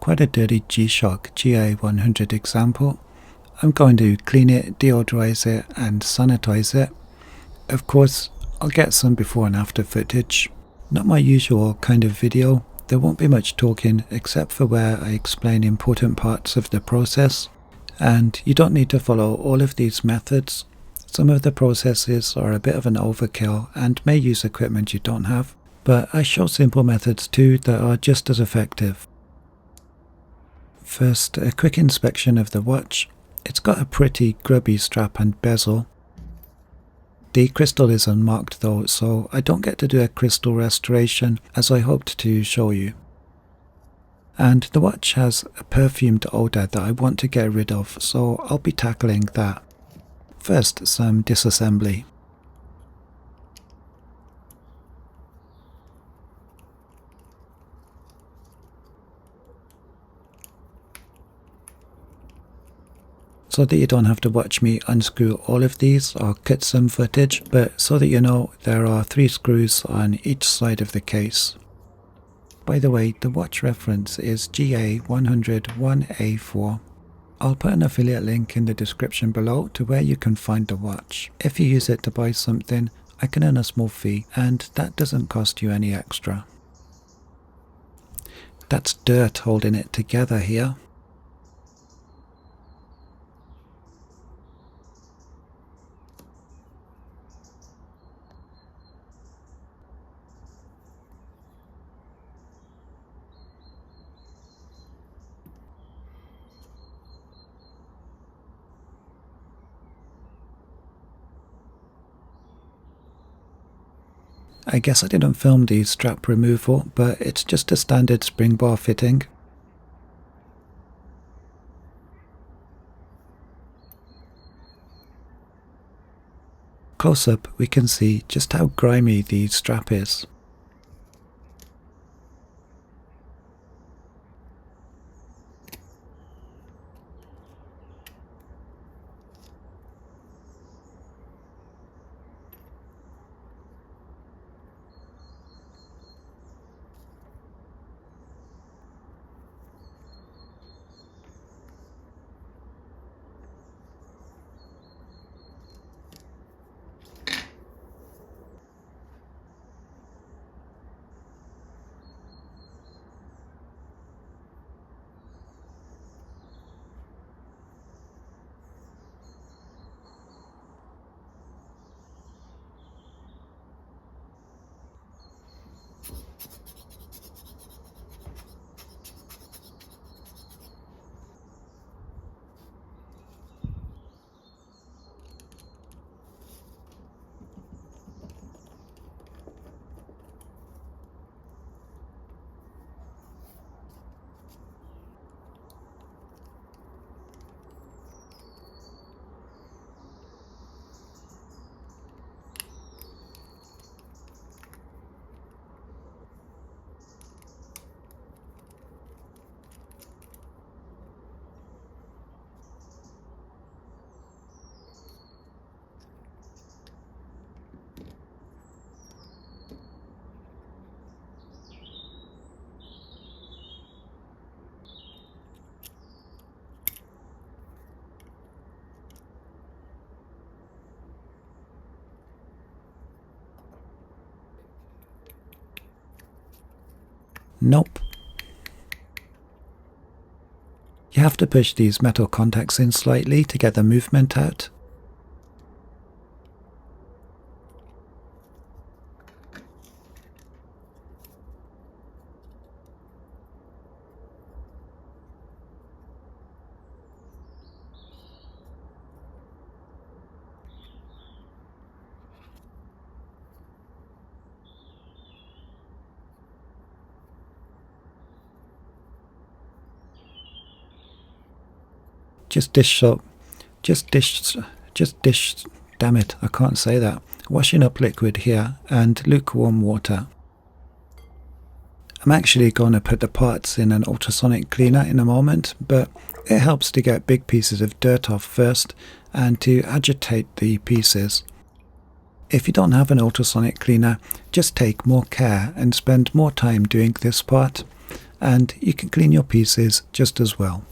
quite a dirty G-Shock GA100 example. I'm going to clean it, deodorize it and sanitize it. Of course, I'll get some before and after footage. Not my usual kind of video. There won't be much talking except for where I explain important parts of the process. And you don't need to follow all of these methods. Some of the processes are a bit of an overkill and may use equipment you don't have. But I show simple methods too that are just as effective. First, a quick inspection of the watch. It's got a pretty grubby strap and bezel. The crystal is unmarked though, so I don't get to do a crystal restoration as I hoped to show you. And the watch has a perfumed odour that I want to get rid of, so I'll be tackling that. First, some disassembly. So that you don't have to watch me unscrew all of these or cut some footage, but so that you know there are 3 screws on each side of the case. By the way, the watch reference is GA101A4. I'll put an affiliate link in the description below to where you can find the watch. If you use it to buy something, I can earn a small fee, and that doesn't cost you any extra. That's dirt holding it together here. I guess I didn't film the strap removal, but it's just a standard spring bar fitting. Close up, we can see just how grimy the strap is. Nope. You have to push these metal contacts in slightly to get the movement out. Just dish, damn it, I can't say that. Washing up liquid here and lukewarm water. I'm actually going to put the parts in an ultrasonic cleaner in a moment, but it helps to get big pieces of dirt off first and to agitate the pieces. If you don't have an ultrasonic cleaner, just take more care and spend more time doing this part. and you can clean your pieces just as well.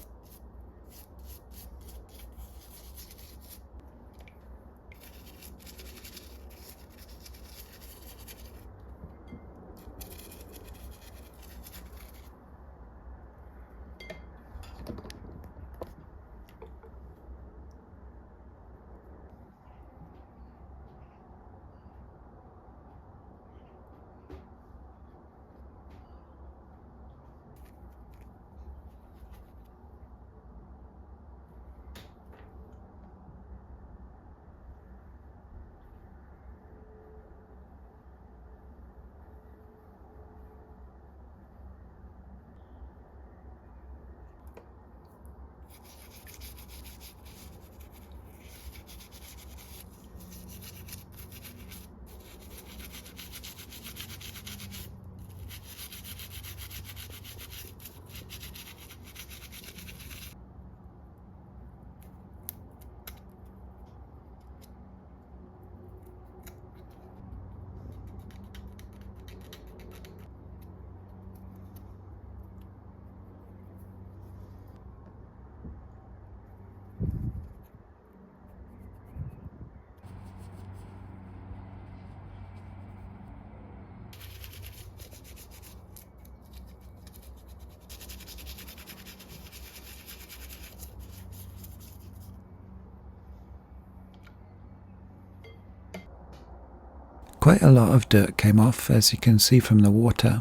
Quite a lot of dirt came off, as you can see from the water.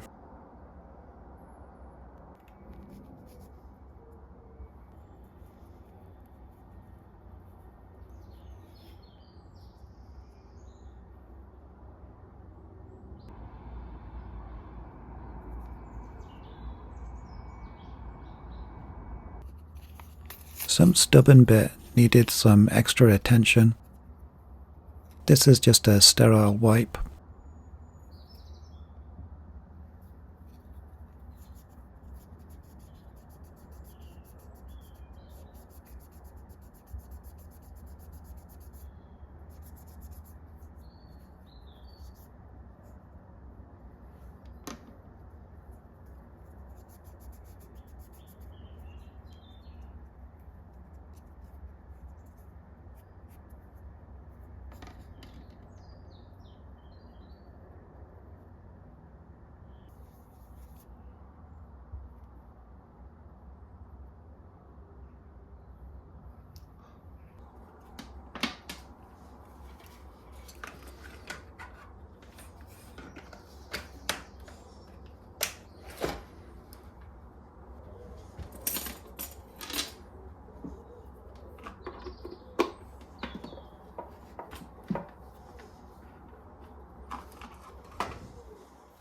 Some stubborn bit needed some extra attention. This is just a sterile wipe.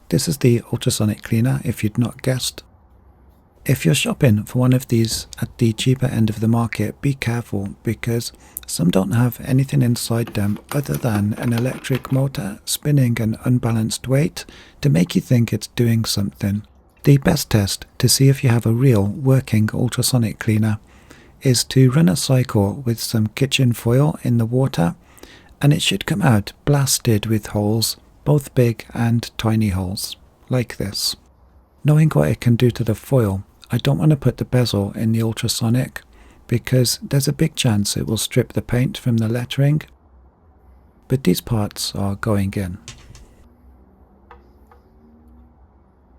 This is the ultrasonic cleaner, if you'd not guessed. If you're shopping for one of these at the cheaper end of the market, be careful, because some don't have anything inside them other than an electric motor spinning an unbalanced weight to make you think it's doing something. The best test to see if you have a real working ultrasonic cleaner is to run a cycle with some kitchen foil in the water, and it should come out blasted with holes, both big and tiny holes, like this. Knowing what it can do to the foil, I don't want to put the bezel in the ultrasonic, because there's a big chance it will strip the paint from the lettering, but these parts are going in.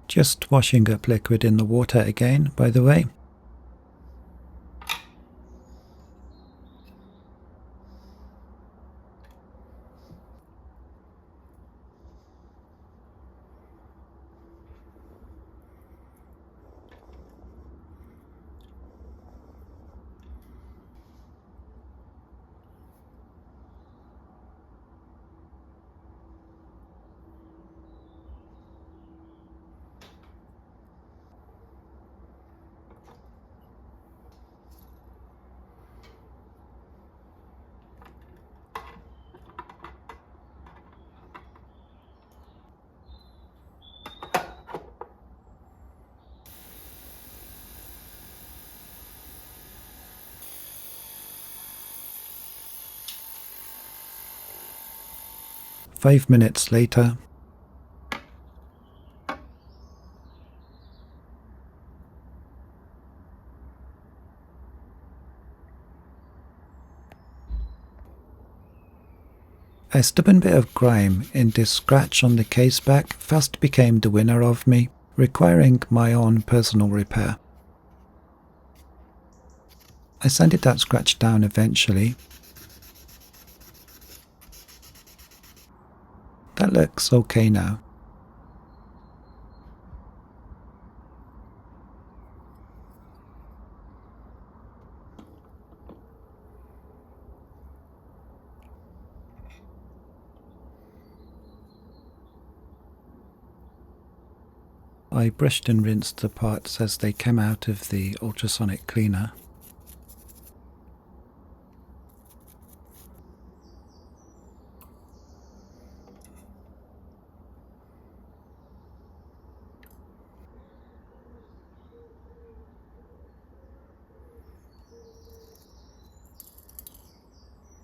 Just washing up liquid in the water again, by the way. Five minutes later, A stubborn bit of grime in this scratch on the case back fast became the winner of me, requiring my own personal repair. I sanded that scratch down eventually. That looks okay now. I brushed and rinsed the parts as they came out of the ultrasonic cleaner.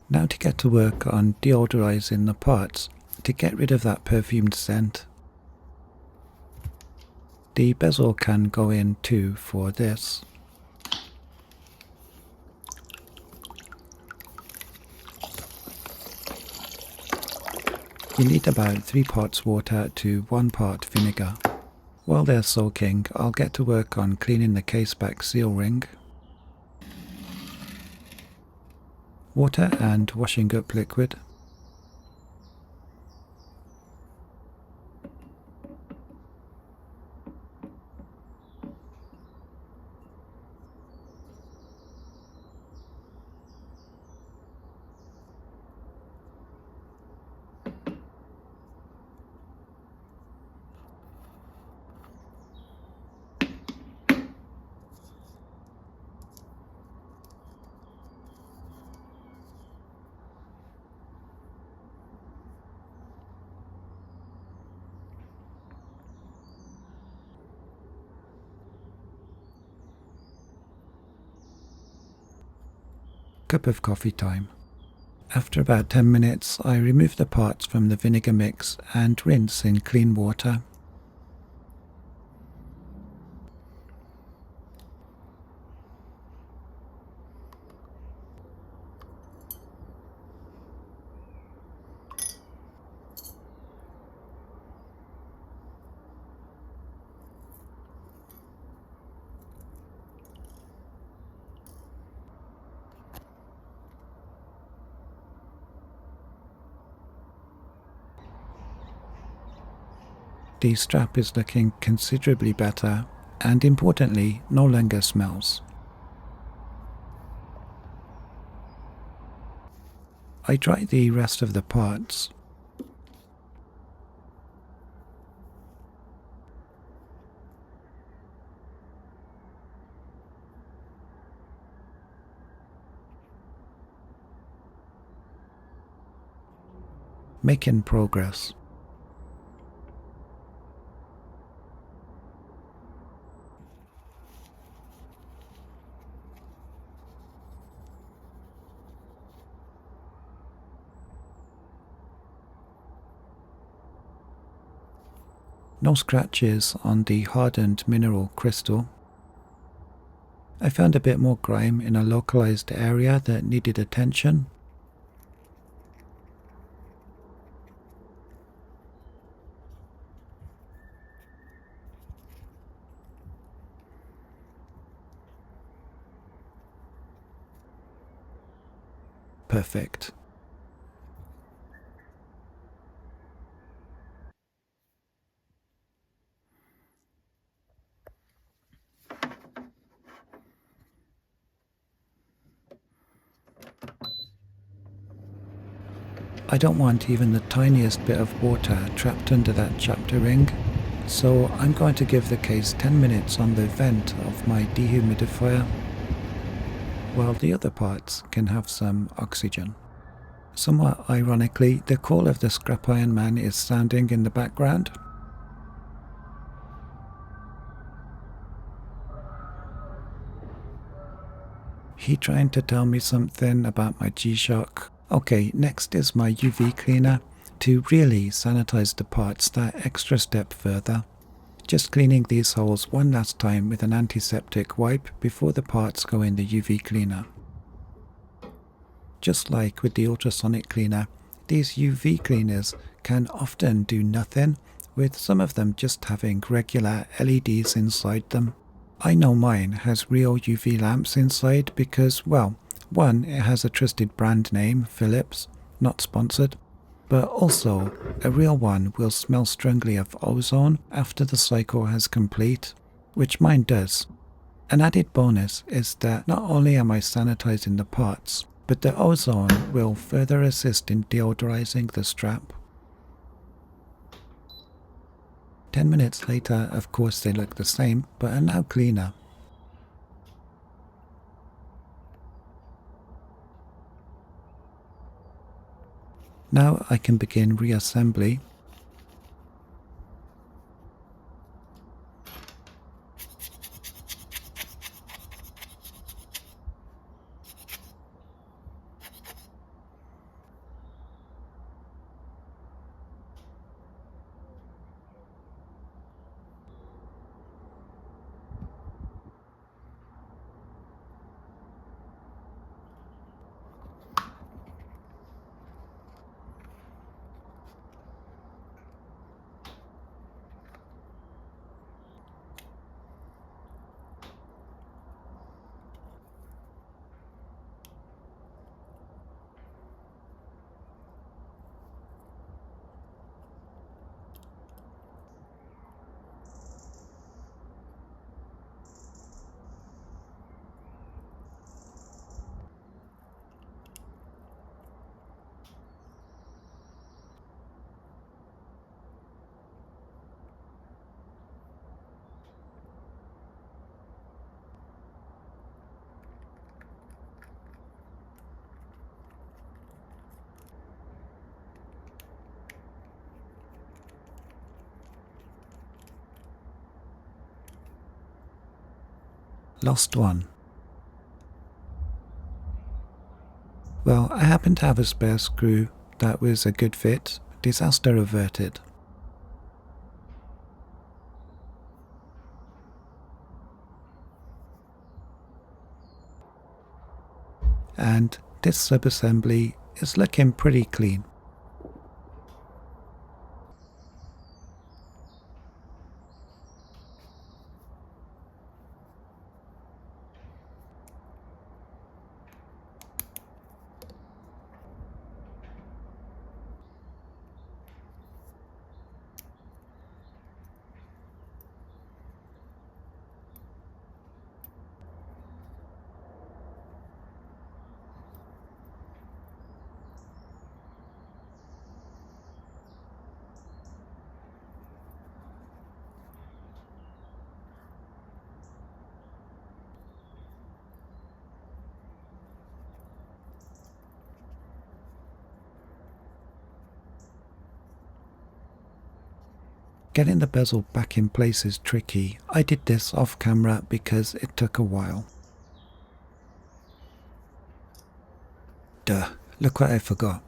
Now to get to work on deodorizing the parts to get rid of that perfumed scent. The bezel can go in too for this. You need about 3 parts water to 1 part vinegar. While they're soaking, I'll get to work on cleaning the caseback seal ring. Water and washing up liquid. Cup of coffee time. After about 10 minutes, I remove the parts from the vinegar mix and rinse in clean water. The strap is looking considerably better, and importantly, no longer smells. I dry the rest of the parts. Making progress. No scratches on the hardened mineral crystal. I found a bit more grime in a localized area that needed attention. Perfect. I don't want even the tiniest bit of water trapped under that chapter ring, so I'm going to give the case 10 minutes on the vent of my dehumidifier, while the other parts can have some oxygen. Somewhat ironically, the call of the scrap iron man is sounding in the background. He trying to tell me something about my G-Shock. Okay, next is my UV cleaner to really sanitize the parts that extra step further. Just cleaning these holes one last time with an antiseptic wipe before the parts go in the UV cleaner. Just like with the ultrasonic cleaner, these UV cleaners can often do nothing, with some of them just having regular LEDs inside them. I know mine has real UV lamps inside because, well, one, it has a trusted brand name, Philips, not sponsored, but also a real one will smell strongly of ozone after the cycle has complete, which mine does. An added bonus is that not only am I sanitizing the parts, but the ozone will further assist in deodorizing the strap. 10 minutes later, of course they look the same, but are now cleaner. Now I can begin reassembly. Lost one. Well, I happen to have a spare screw that was a good fit. Disaster averted. And this subassembly is looking pretty clean. Getting the bezel back in place is tricky. I did this off camera because it took a while. Duh, look what I forgot.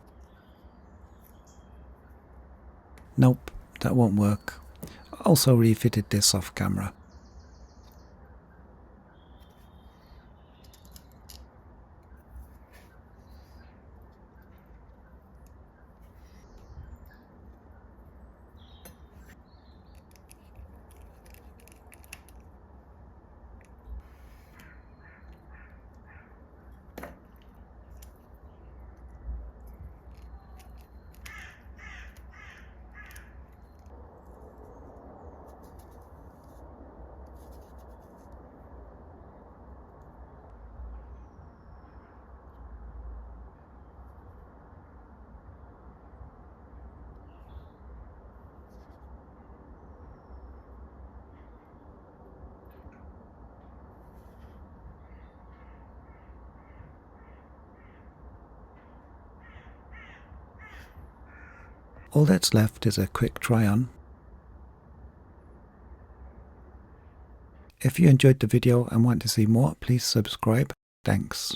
Nope, that won't work. Also refitted this off camera. All that's left is a quick try on. If you enjoyed the video and want to see more, please subscribe. Thanks.